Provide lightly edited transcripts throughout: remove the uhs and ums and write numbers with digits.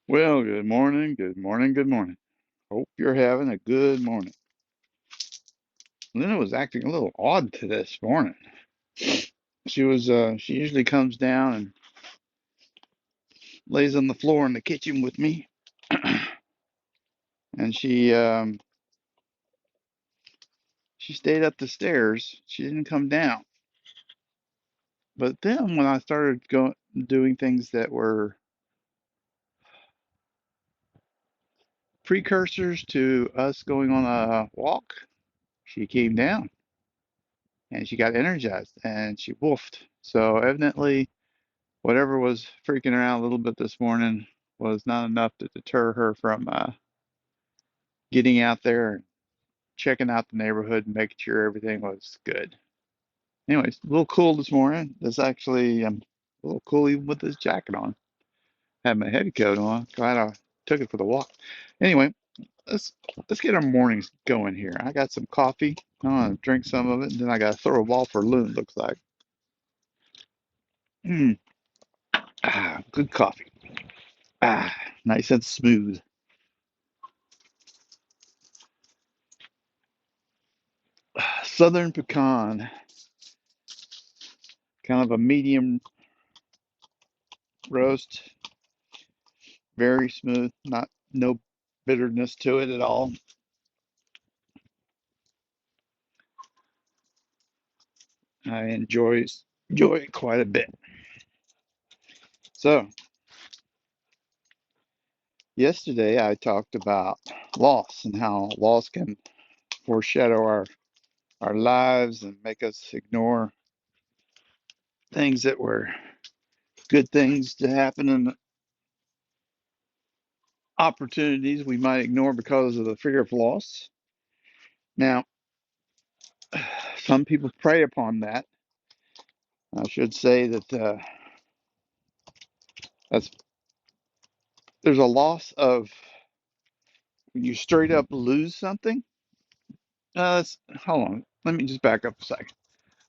Well, good morning, good morning, good morning. Hope you're having a good morning. Lena was acting a little odd to this morning. She usually comes down and lays on the floor in the kitchen with me, and she stayed up the stairs. She didn't come down. But then when I started going doing things that were precursors to us going on a walk, she came down and she got energized and she woofed. So evidently whatever was freaking her out a little bit this morning was not enough to deter her from getting out there and checking out the neighborhood and making sure everything was good. Anyways, a little cool this morning. It's actually a little cool even with this jacket on. Had my heavy coat on. Glad I took it for the walk. Anyway, let's let's get our mornings going here. I got some coffee. I'm gonna drink some of it, and then I gotta throw a ball for Loon. Looks like. Mm, good coffee. Ah, nice and smooth. Southern pecan, kind of a medium roast, very smooth, not no bitterness to it at all. I enjoy it quite a bit. So yesterday I talked about loss and how loss can foreshadow our lives and make us ignore things that were good things to happen and opportunities we might ignore because of the fear of loss. Now, some people prey upon that. I should say that that's there's a loss of when you straight up lose something. Hold on. Let me just back up a second.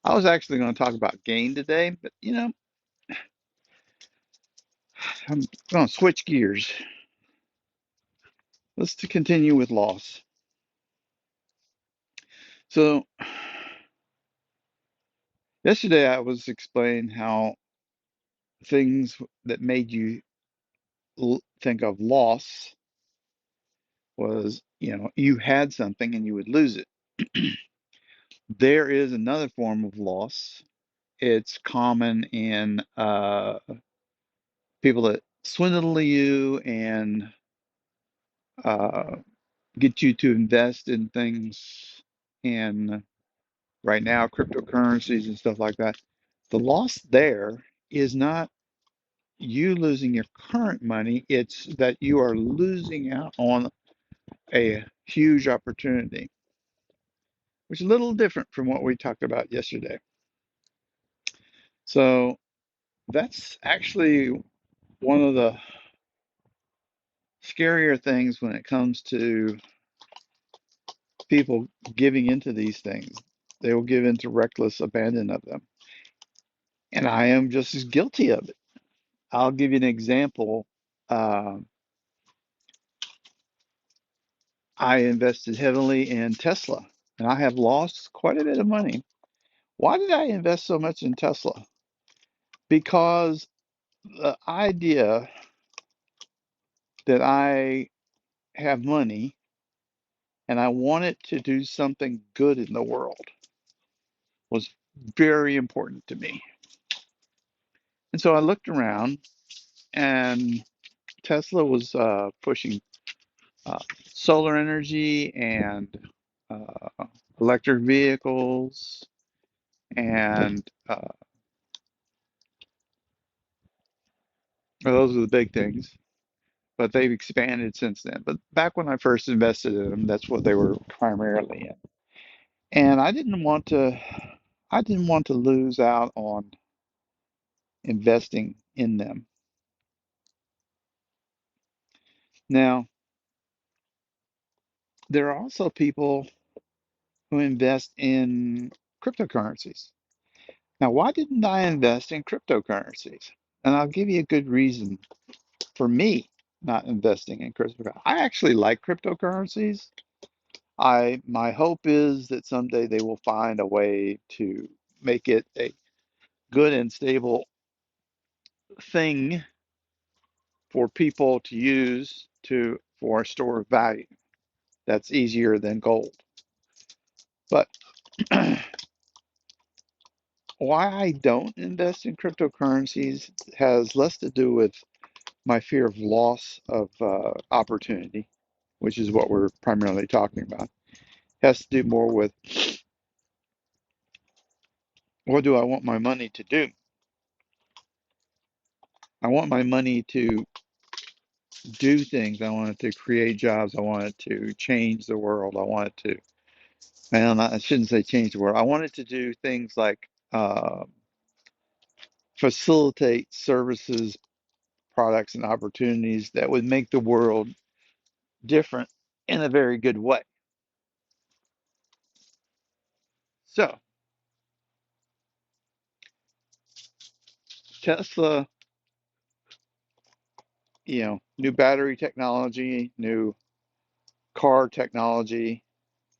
I was actually going to talk about gain today, but I'm going to switch gears. Let's to continue with loss. So yesterday I was explaining how things that made you think of loss was, you had something and you would lose it. There is another form of loss. It's common in people that swindle you and uh, get you to invest in things and right now cryptocurrencies and stuff like that. The loss there is not you losing your current money, it's that you are losing out on a huge opportunity, which is a little different from what we talked about yesterday. So that's actually one of the scarier things when it comes to people giving into these things. They will give into reckless abandon of them. And I am just as guilty of it. I'll give you an example. Uh, I invested heavily in Tesla and I have lost quite a bit of money. Why did I invest so much in Tesla? Because the idea that I have money and I want it to do something good in the world was very important to me. And so I looked around and Tesla was pushing uh, solar energy and uh, electric vehicles, and well, those are the big things. But they've expanded since then. But back when I first invested in them, that's what they were primarily in. And I didn't want to lose out on investing in them. Now, there are also people who invest in cryptocurrencies. Now, why didn't I invest in cryptocurrencies? And I'll give you a good reason for me. not investing in cryptocurrency. I actually like cryptocurrencies. My hope is that someday they will find a way to make it a good and stable thing for people to use to for a store of value that's easier than gold. But why I don't invest in cryptocurrencies has less to do with my fear of loss of opportunity, which is what we're primarily talking about. Has to do more with what do I want my money to do? I want my money to do things. I want it to create jobs. I want it to change the world. I want it to, and I shouldn't say change the world. I want it to do things like facilitate services, products, and opportunities that would make the world different in a very good way. So, Tesla, new battery technology, new car technology,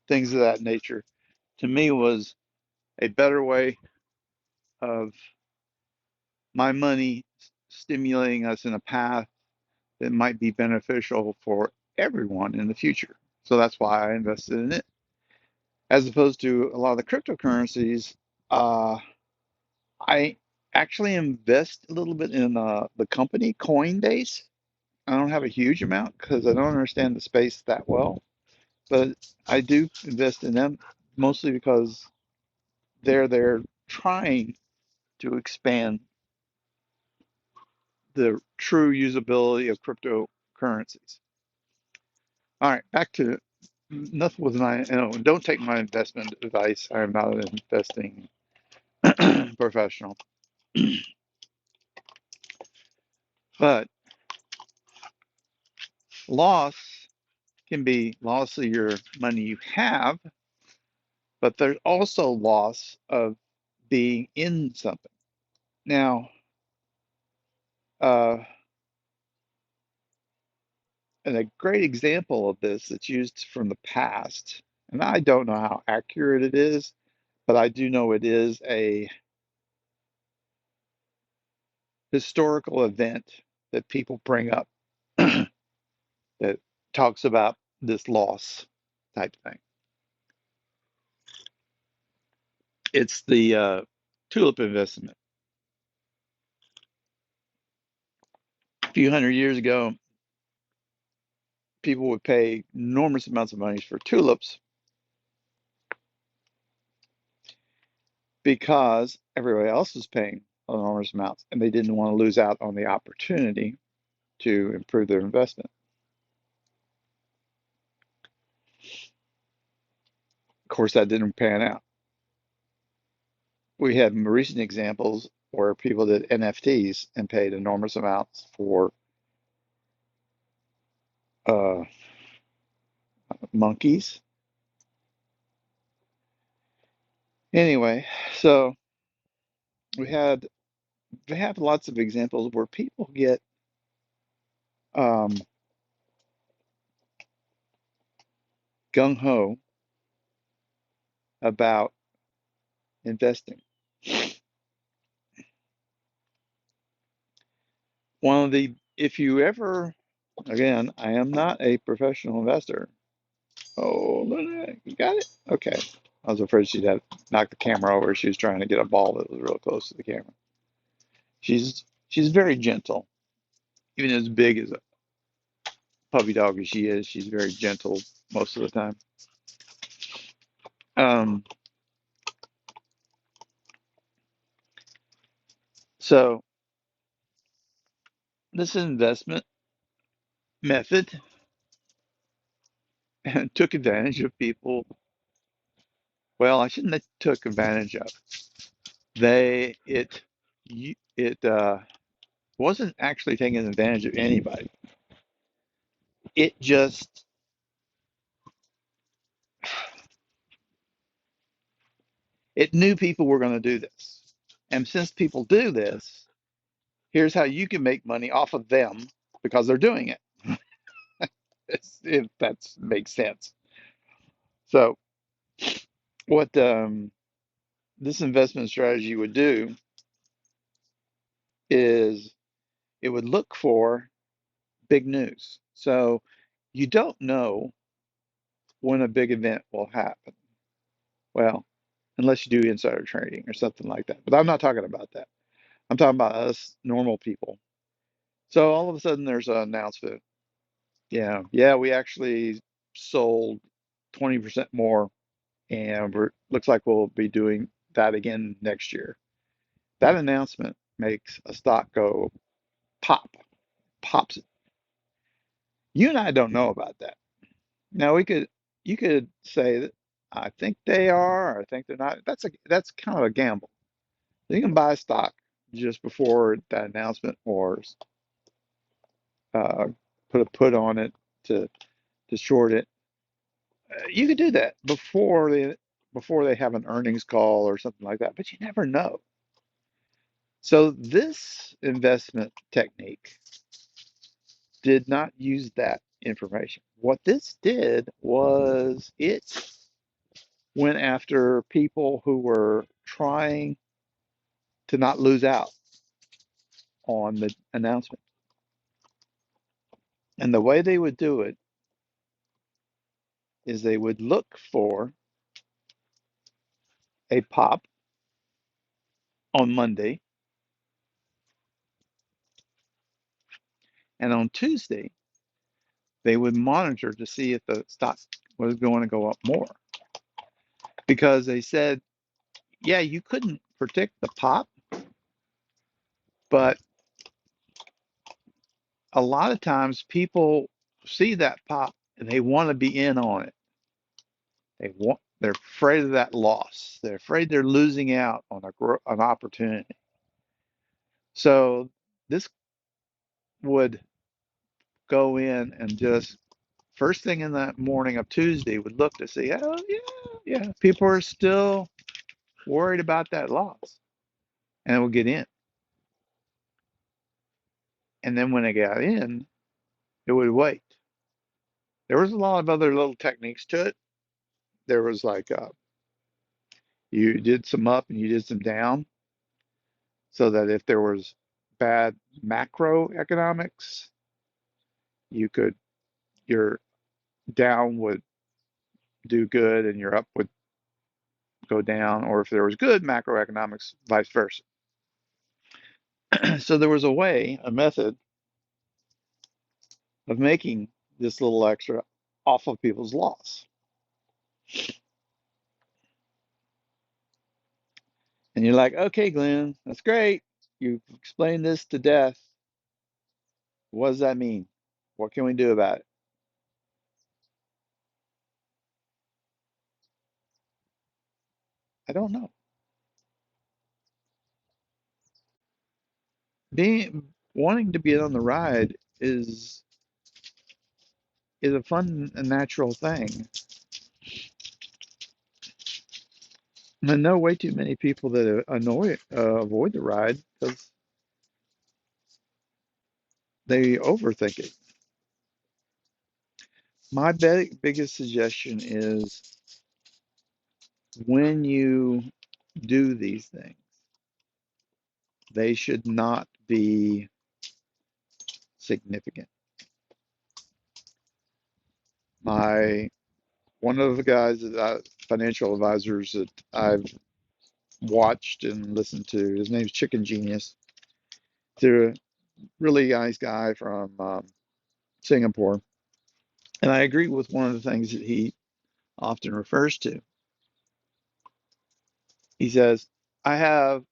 things of that nature, to me was a better way of my money stimulating us in a path that might be beneficial for everyone in the future. So that's why I invested in it. As opposed to a lot of the cryptocurrencies, uh, I actually invest a little bit in the company Coinbase. I don't have a huge amount because I don't understand the space that well, but I do invest in them mostly because they're trying to expand the true usability of cryptocurrencies. All right, back to nothing with my, don't take my investment advice. I am not an investing professional, but loss can be loss of your money you have, but there's also loss of being in something. Now, uh, and a great example of this that's used from the past, and I don't know how accurate it is, but I do know it is a historical event that people bring up that talks about this loss type thing. It's the tulip investment. A few hundred years ago, people would pay enormous amounts of money for tulips because everybody else was paying enormous amounts and they didn't want to lose out on the opportunity to improve their investment. Of course, that didn't pan out. We had recent examples where people did NFTs and paid enormous amounts for uh, monkeys. Anyway, so we had we have lots of examples where people get um, gung ho about investing. One of the, if you ever, again, I am not a professional investor. Oh, Lynette, you got it? Okay. I was afraid she'd have knocked the camera over. She was trying to get a ball that was real close to the camera. She's very gentle, even as big as a puppy dog as she is. She's very gentle most of the time. Um, so this investment method took advantage of people. Well, I shouldn't say took advantage of. It wasn't actually taking advantage of anybody. It just it knew people were going to do this. And since people do this, here's how you can make money off of them because they're doing it. if that makes sense. So what this investment strategy would do is it would look for big news. So you don't know when a big event will happen. Well, unless you do insider trading or something like that. But I'm not talking about that. I'm talking about us normal people. So all of a sudden there's an announcement. Yeah, yeah, we actually sold 20% more, and we're looks like we'll be doing that again next year. That announcement makes a stock go pop, pops. You and I don't know about that. Now you could say that I think they are, or I think they're not. That's kind of a gamble. You can buy stock just before that announcement, or uh, put a put on it to short it. You could do that before they have an earnings call or something like that, but you never know. So this investment technique did not use that information. What this did was it went after people who were trying to not lose out on the announcement. And the way they would do it is they would look for a pop on Monday, and on Tuesday, they would monitor to see if the stock was going to go up more. Because they said, yeah, you couldn't predict the pop, but a lot of times people see that pop and they want to be in on it. They're afraid of that loss. They're afraid they're losing out on an opportunity. So this would go in and just first thing in the morning of Tuesday would look to see, oh yeah, yeah, people are still worried about that loss, and it would get in. And then when it got in, it would wait. There was a lot of other little techniques to it. There was like you did some up and you did some down, so that if there was bad macroeconomics, you could your down would do good and your up would go down, or if there was good macroeconomics, vice versa. So there was a way, a method of making this little extra off of people's loss. And you're like, okay, Glenn, that's great. You've explained this to death. What does that mean? What can we do about it? I don't know. Being wanting to be on the ride is a fun and natural thing. And I know way too many people that avoid the ride because they overthink it. My biggest suggestion is when you do these things, they should not be significant. My One of the guys financial advisors that I've watched and listened to, his name's Chicken Genius. He's a really nice guy from Singapore, and I agree with one of the things that he often refers to. He says, "I have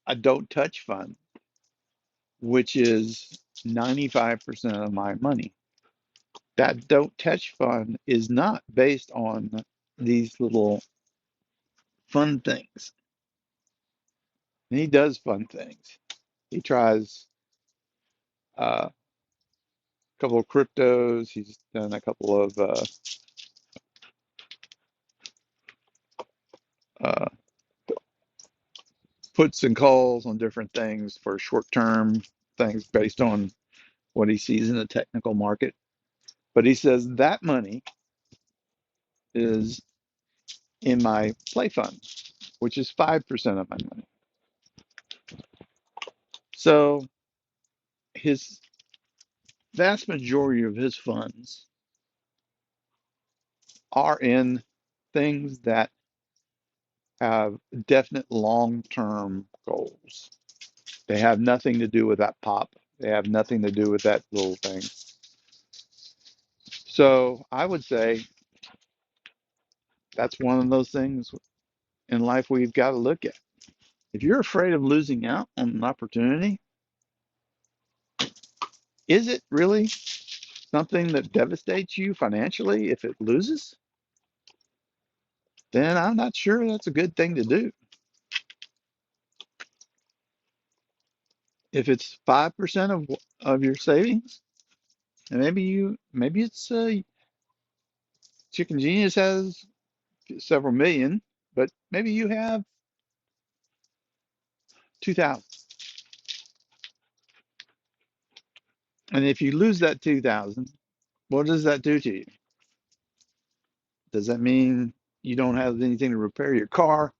a don't touch fund, which is 95% of my money. That don't touch fund is not based on these little fun things." And he does fun things. He tries a couple of cryptos. He's done a couple of uh, puts and calls on different things for short term things based on what he sees in the technical market. But he says that money is in my play fund, which is 5% of my money. So his vast majority of his funds are in things that have definite long-term goals. They have nothing to do with that pop. They have nothing to do with that little thing. So I would say that's one of those things in life we've got to look at. If you're afraid of losing out on an opportunity, is it really something that devastates you financially if it loses? Then I'm not sure that's a good thing to do. If it's 5% of your savings, and maybe it's Chicken Genius has several million, but maybe you have 2,000. And if you lose that 2,000, what does that do to you? Does that mean you don't have anything to repair your car?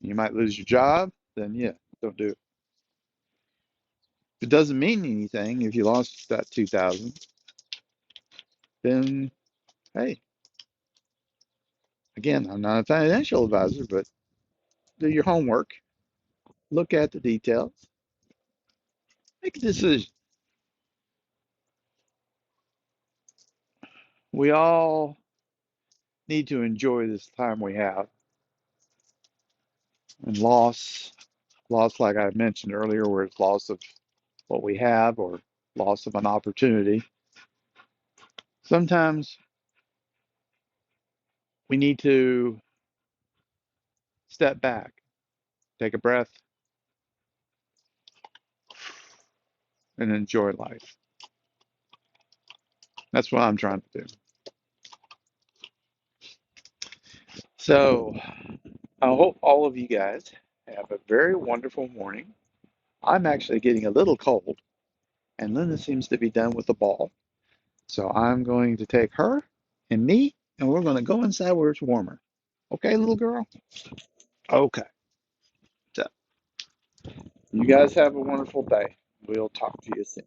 You might lose your job? Then yeah, don't do it. If it doesn't mean anything, if you lost that 2,000, then hey, again, I'm not a financial advisor, but do your homework, look at the details, make a decision. We all need to enjoy this time we have. And loss like I mentioned earlier, where it's loss of what we have or loss of an opportunity. Sometimes we need to step back, take a breath, and enjoy life. That's what I'm trying to do. So I hope all of you guys have a very wonderful morning. I'm actually getting a little cold, and Linda seems to be done with the ball. So I'm going to take her and me, and we're going to go inside where it's warmer. Okay, little girl? Okay. So you guys have a wonderful day. We'll talk to you soon.